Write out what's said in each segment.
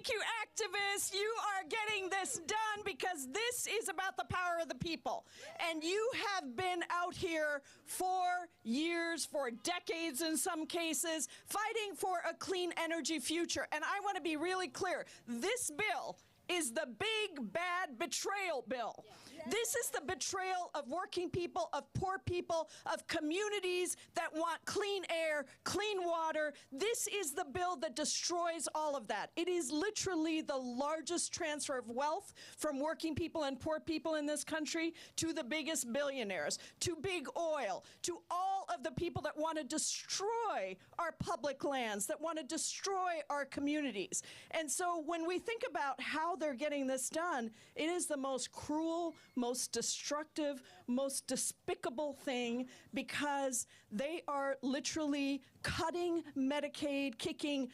Thank you, activists. You are getting this done because this is about the power of the people. And you have been out here for years, for decades in some cases, fighting for a clean energy future. And I want to be really clear. This bill is the big, bad betrayal bill. This is the betrayal of working people, of poor people, of communities that want clean air, clean water. This is the bill that destroys all of that. It is literally the largest transfer of wealth from working people and poor people in this country to the biggest billionaires, to big oil, to all of the people that want to destroy our public lands, that want to destroy our communities. And so when we think about how they're getting this done, it is the most cruel, most destructive, most despicable thing, because they are literally cutting Medicaid, kicking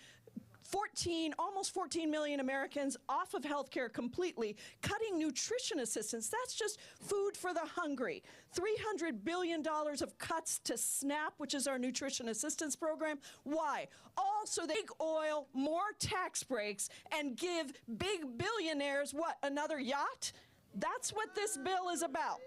almost 14 million Americans off of health care completely, cutting nutrition assistance. That's just food for the hungry. $300 billion of cuts to SNAP, which is our nutrition assistance program. Why? Also, big oil, more tax breaks, and give big billionaires, what, another yacht? That's what this bill is about.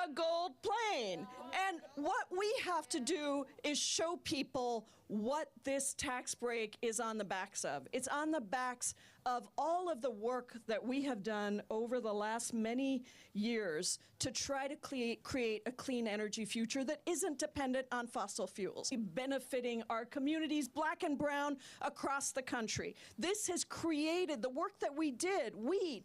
A gold plane. And what we have to do is show people what this tax break is on the backs of. It's on the backs of all of the work that we have done over the last many years to try to create a clean energy future that isn't dependent on fossil fuels, benefiting our communities, black and brown, across the country. This has created, the work that we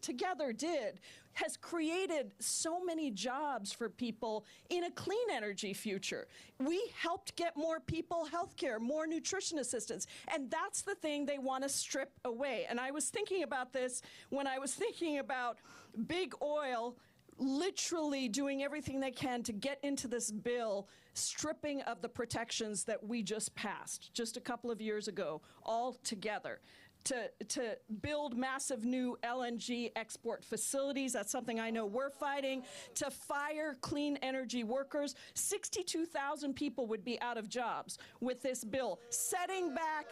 together did, has created so many jobs for people in a clean energy future. We helped get more people health care, more nutrition assistance, and that's the thing they want to strip away. And I was thinking about this when I was thinking about big oil literally doing everything they can to get into this bill, stripping of the protections that we just passed just a couple of years ago, all together. To build massive new LNG export facilities. That's something I know we're fighting. To fire clean energy workers. 62,000 people would be out of jobs with this bill. Setting back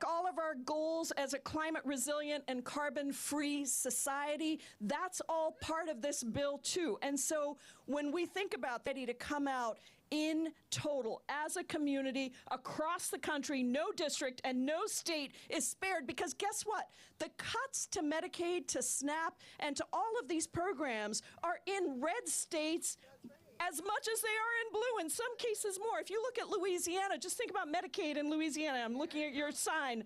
all of our goals as a climate resilient and carbon-free society. That's all part of this bill too. And so when we think about ready to come out in total, as a community, across the country, no district and no state is spared, because guess what? The cuts to Medicaid, to SNAP, and to all of these programs are in red states as much as they are in blue, in some cases more. If you look at Louisiana, just think about Medicaid in Louisiana. I'm looking at your sign.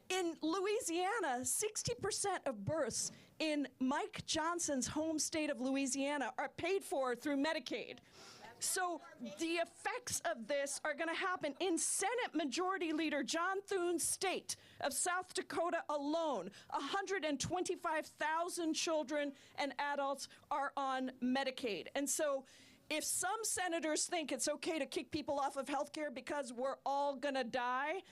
In Louisiana, 60% of births in Mike Johnson's home state of Louisiana are paid for through Medicaid. So the effects of this are going to happen in Senate Majority Leader John Thune's state of South Dakota alone. 125,000 children and adults are on Medicaid. And so if some senators think it's okay to kick people off of health care because we're all going to die,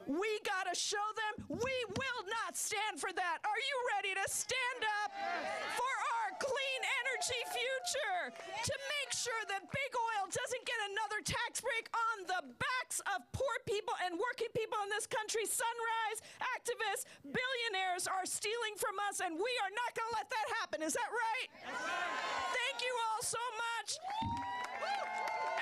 we got to show them we will not stand for that. Are you ready to stand up for our clean energy future? To make sure that big oil doesn't get another tax break on the backs of poor people and working people in this country. Sunrise, activists, billionaires are stealing from us, and we are not going to let that happen. Is that right? That's right. Thank you all so much.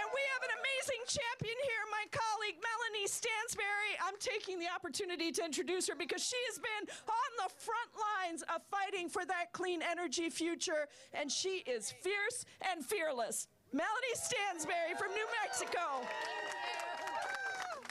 And we have an amazing champion here, my colleague Melanie Stansberry. I'm taking the opportunity to introduce her because she has been on the front lines of fighting for that clean energy future, and she is fierce and fearless. Melanie Stansberry from New Mexico.